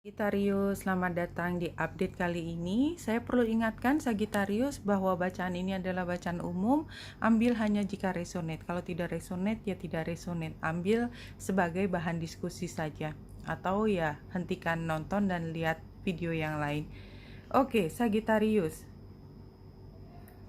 Sagittarius, selamat datang di update kali ini. Saya perlu ingatkan Sagittarius bahwa bacaan ini adalah bacaan umum. Ambil hanya jika resonate. Kalau tidak resonate, ya tidak resonate. Ambil sebagai bahan diskusi saja. Atau ya hentikan nonton dan lihat video yang lain. Oke, Sagittarius.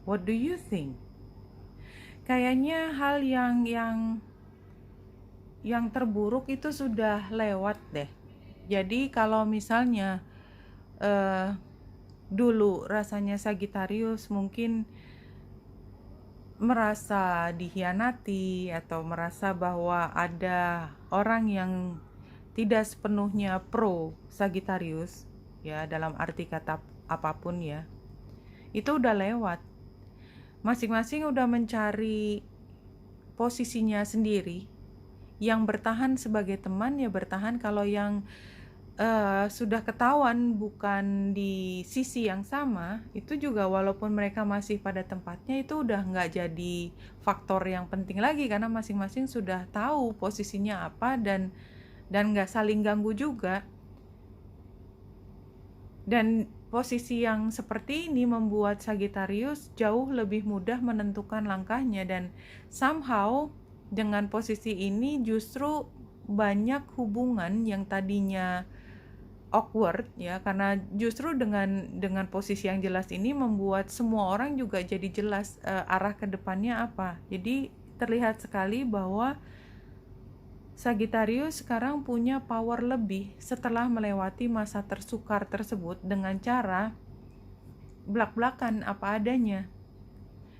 What do you think? Kayaknya hal yang terburuk itu sudah lewat deh. Jadi kalau misalnya dulu rasanya Sagittarius mungkin merasa dihianati atau merasa bahwa ada orang yang tidak sepenuhnya pro Sagittarius, ya dalam arti kata apapun ya, itu udah lewat. Masing-masing udah mencari posisinya sendiri. Yang bertahan sebagai teman ya bertahan, kalau yang sudah ketahuan bukan di sisi yang sama, itu juga walaupun mereka masih pada tempatnya, itu udah nggak jadi faktor yang penting lagi karena masing-masing sudah tahu posisinya apa dan nggak saling ganggu juga. Dan posisi yang seperti ini membuat Sagittarius jauh lebih mudah menentukan langkahnya, dan somehow dengan posisi ini justru banyak hubungan yang tadinya awkward ya, karena justru dengan posisi yang jelas ini membuat semua orang juga jadi jelas arah ke depannya apa. Jadi terlihat sekali bahwa Sagittarius sekarang punya power lebih setelah melewati masa tersukar tersebut dengan cara blak-blakan apa adanya.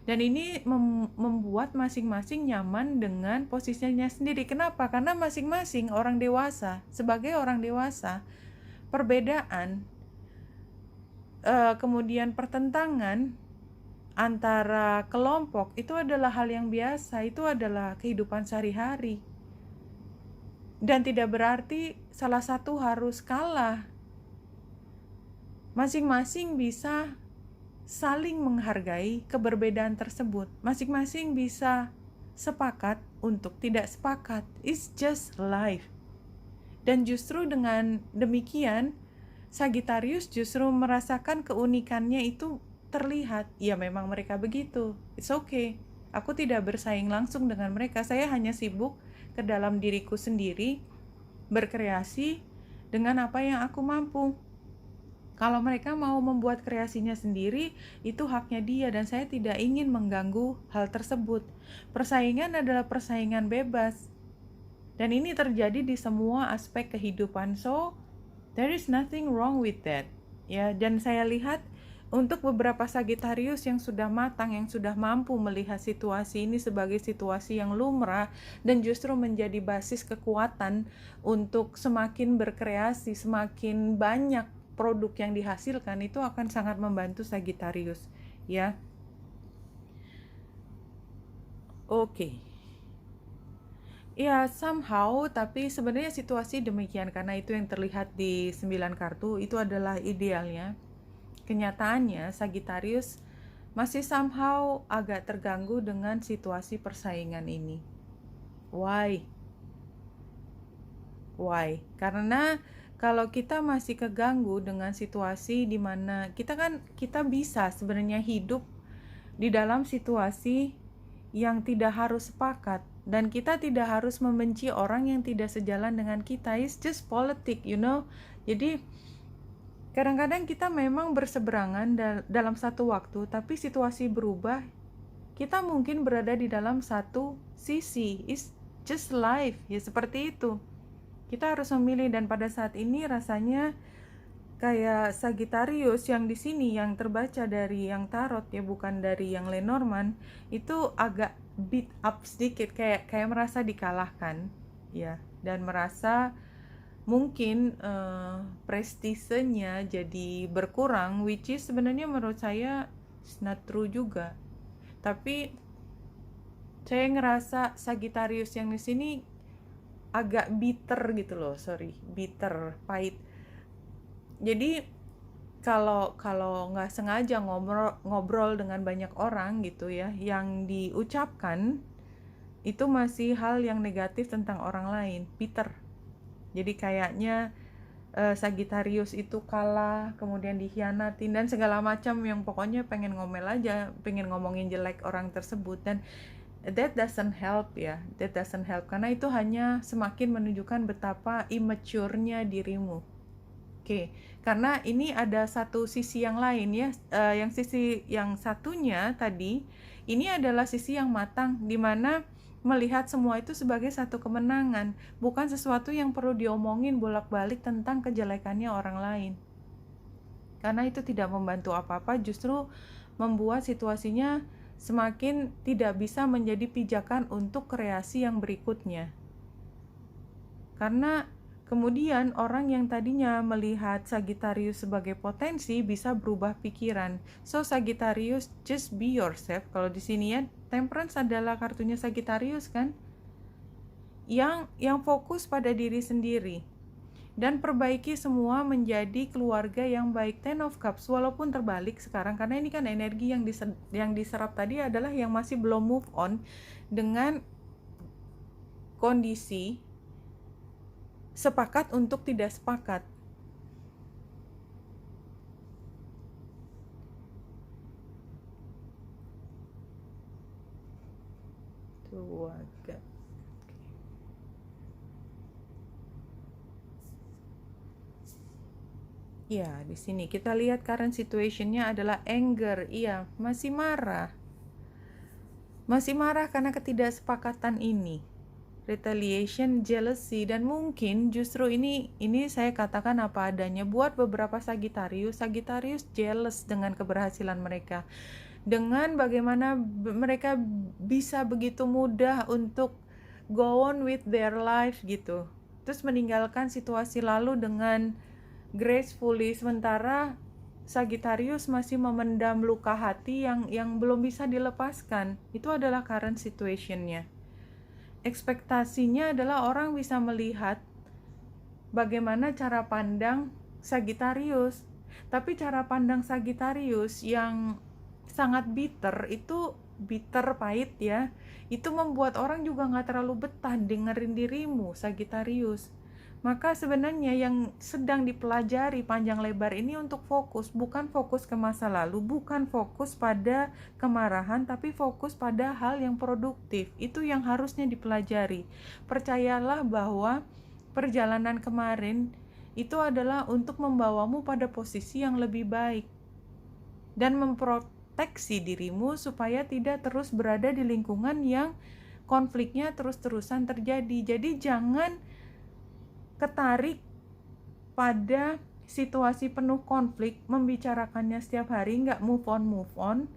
Dan ini membuat masing-masing nyaman dengan posisinya sendiri. Kenapa? Karena masing-masing orang dewasa. Sebagai orang dewasa, perbedaan, kemudian pertentangan antara kelompok itu adalah hal yang biasa, itu adalah kehidupan sehari-hari. Dan tidak berarti salah satu harus kalah. Masing-masing bisa saling menghargai keberbedaan tersebut. Masing-masing bisa sepakat untuk tidak sepakat. It's just life. Dan justru dengan demikian, Sagittarius justru merasakan keunikannya itu terlihat. Ya memang mereka begitu. It's okay. Aku tidak bersaing langsung dengan mereka. Saya hanya sibuk ke dalam diriku sendiri, berkreasi dengan apa yang aku mampu. Kalau mereka mau membuat kreasinya sendiri, itu haknya dia dan saya tidak ingin mengganggu hal tersebut. Persaingan adalah persaingan bebas. Dan ini terjadi di semua aspek kehidupan. So, there is nothing wrong with that. Ya, dan saya lihat untuk beberapa Sagittarius yang sudah matang, yang sudah mampu melihat situasi ini sebagai situasi yang lumrah dan justru menjadi basis kekuatan untuk semakin berkreasi, semakin banyak produk yang dihasilkan, itu akan sangat membantu Sagittarius, ya. Oke. Ya, somehow, tapi sebenarnya situasi demikian karena itu yang terlihat di 9 kartu itu adalah idealnya. Kenyataannya, Sagittarius masih somehow agak terganggu dengan situasi persaingan ini. Why? Karena kalau kita masih keganggu dengan situasi di mana kita bisa sebenarnya hidup di dalam situasi yang tidak harus sepakat, dan kita tidak harus membenci orang yang tidak sejalan dengan kita. It's just politik, you know. Jadi kadang-kadang kita memang berseberangan dalam satu waktu, tapi situasi berubah. Kita mungkin berada di dalam satu sisi. It's just life, ya seperti itu. Kita harus memilih, dan pada saat ini rasanya kayak Sagittarius yang di sini yang terbaca dari yang tarot ya, bukan dari yang Lenormand, itu agak beat up sedikit, kayak merasa dikalahkan ya, dan merasa mungkin prestisenya jadi berkurang, which is sebenarnya menurut saya it's not true juga. Tapi saya ngerasa Sagittarius yang di sini agak bitter gitu loh, bitter, pahit. Jadi kalau nggak sengaja ngobrol dengan banyak orang gitu ya, yang diucapkan itu masih hal yang negatif tentang orang lain, bitter. Jadi kayaknya Sagittarius itu kalah, kemudian dikhianatin dan segala macam, yang pokoknya pengen ngomel aja, pengen ngomongin jelek orang tersebut. Dan that doesn't help ya, that doesn't help, karena itu hanya semakin menunjukkan betapa immature-nya dirimu. Oke, karena ini ada satu sisi yang lain ya, yang sisi yang satunya tadi, ini adalah sisi yang matang, di mana melihat semua itu sebagai satu kemenangan, bukan sesuatu yang perlu diomongin bolak-balik tentang kejelekannya orang lain. Karena itu tidak membantu apa-apa, justru membuat situasinya semakin tidak bisa menjadi pijakan untuk kreasi yang berikutnya. Karena kemudian orang yang tadinya melihat Sagittarius sebagai potensi bisa berubah pikiran. So Sagittarius, just be yourself. Kalau di sini ya, Temperance adalah kartunya Sagittarius kan, yang fokus pada diri sendiri dan perbaiki semua menjadi keluarga yang baik. Ten of Cups, walaupun terbalik sekarang, karena ini kan energi yang diserap tadi adalah yang masih belum move on dengan kondisi sepakat untuk tidak sepakat. Tuh agak. Ya, di sini kita lihat current situation-nya adalah anger. Iya, masih marah. Masih marah karena ketidaksepakatan ini. Retaliation, jealousy, dan mungkin justru ini saya katakan apa adanya. Buat beberapa Sagittarius jealous dengan keberhasilan mereka, dengan bagaimana mereka bisa begitu mudah untuk go on with their life gitu, terus meninggalkan situasi lalu dengan gracefully, sementara Sagittarius masih memendam luka hati yang belum bisa dilepaskan. Itu adalah current situation-nya. Ekspektasinya adalah orang bisa melihat bagaimana cara pandang Sagittarius, tapi cara pandang Sagittarius yang sangat bitter, itu bitter pahit ya, itu membuat orang juga gak terlalu betah dengerin dirimu Sagittarius. Maka sebenarnya yang sedang dipelajari panjang lebar ini untuk fokus, bukan fokus ke masa lalu, bukan fokus pada kemarahan, tapi fokus pada hal yang produktif. Itu yang harusnya dipelajari. Percayalah bahwa perjalanan kemarin itu adalah untuk membawamu pada posisi yang lebih baik dan memproteksi dirimu supaya tidak terus berada di lingkungan yang konfliknya terus-terusan terjadi. Jadi jangan ketarik pada situasi penuh konflik, membicarakannya setiap hari, nggak move on.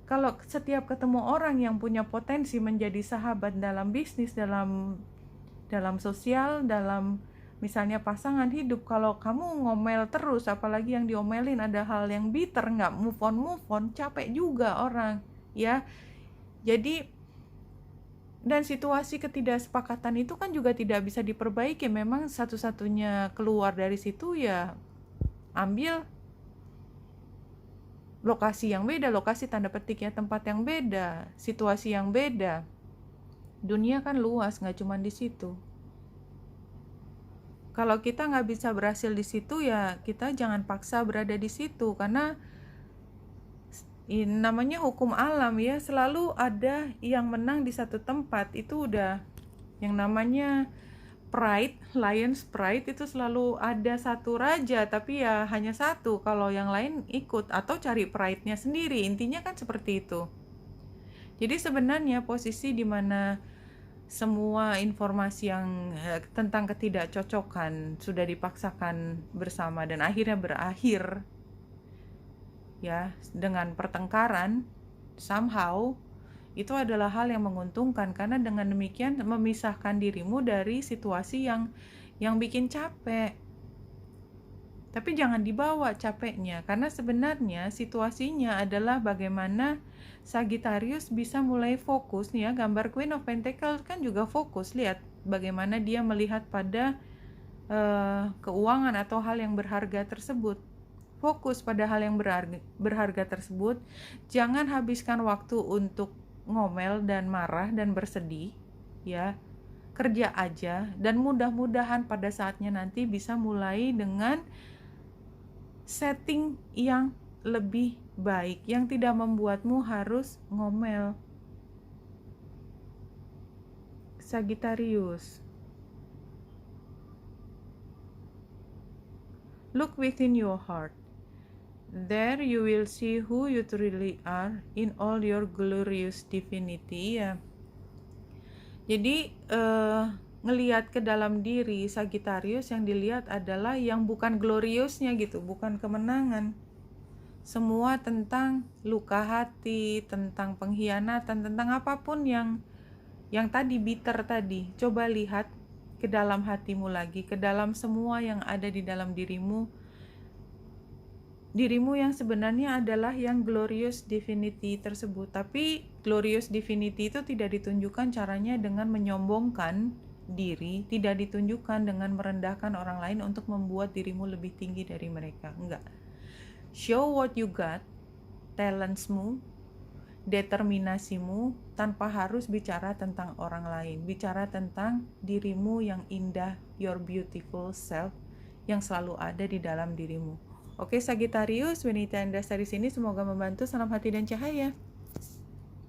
Kalau setiap ketemu orang yang punya potensi menjadi sahabat dalam bisnis, dalam sosial, dalam misalnya pasangan hidup, kalau kamu ngomel terus, apalagi yang diomelin ada hal yang bitter, nggak move on, capek juga orang ya. Jadi dan situasi ketidaksepakatan itu kan juga tidak bisa diperbaiki. Memang satu-satunya keluar dari situ ya ambil lokasi yang beda, lokasi tanda petik ya, tempat yang beda, situasi yang beda. Dunia kan luas, nggak cuma di situ. Kalau kita nggak bisa berhasil di situ ya kita jangan paksa berada di situ, karena namanya hukum alam ya, selalu ada yang menang di satu tempat. Itu udah yang namanya pride, lion's pride, itu selalu ada satu raja tapi ya hanya satu, kalau yang lain ikut atau cari pride-nya sendiri. Intinya kan seperti itu. Jadi sebenarnya posisi di mana semua informasi yang tentang ketidakcocokan sudah dipaksakan bersama dan akhirnya berakhir ya dengan pertengkaran, somehow itu adalah hal yang menguntungkan, karena dengan demikian memisahkan dirimu dari situasi yang bikin capek. Tapi jangan dibawa capeknya, karena sebenarnya situasinya adalah bagaimana Sagittarius bisa mulai fokus nih ya. Gambar Queen of Pentacles kan juga fokus, lihat bagaimana dia melihat pada keuangan atau hal yang berharga tersebut. Fokus pada hal yang berharga tersebut. Jangan habiskan waktu untuk ngomel dan marah dan bersedih ya. kerja aja, dan mudah-mudahan pada saatnya nanti bisa mulai dengan setting yang lebih baik, yang tidak membuatmu harus ngomel. Sagittarius, look within your heart. There you will see who you truly are in all your glorious divinity, ya. Jadi ngelihat ke dalam diri Sagittarius, yang dilihat adalah yang bukan gloriousnya gitu, bukan kemenangan. Semua tentang luka hati, tentang pengkhianatan, tentang apapun yang tadi bitter tadi. Coba lihat ke dalam hatimu lagi, ke dalam semua yang ada di dalam dirimu yang sebenarnya adalah yang glorious divinity tersebut. Tapi glorious divinity itu tidak ditunjukkan caranya dengan menyombongkan diri, tidak ditunjukkan dengan merendahkan orang lain untuk membuat dirimu lebih tinggi dari mereka. Enggak. Show what you got, talentsmu, determinasimu, tanpa harus bicara tentang orang lain. Bicara tentang dirimu yang indah, your beautiful self, yang selalu ada di dalam dirimu. Oke Sagittarius, wanita yang dasar di sini semoga membantu. Salam hati dan cahaya.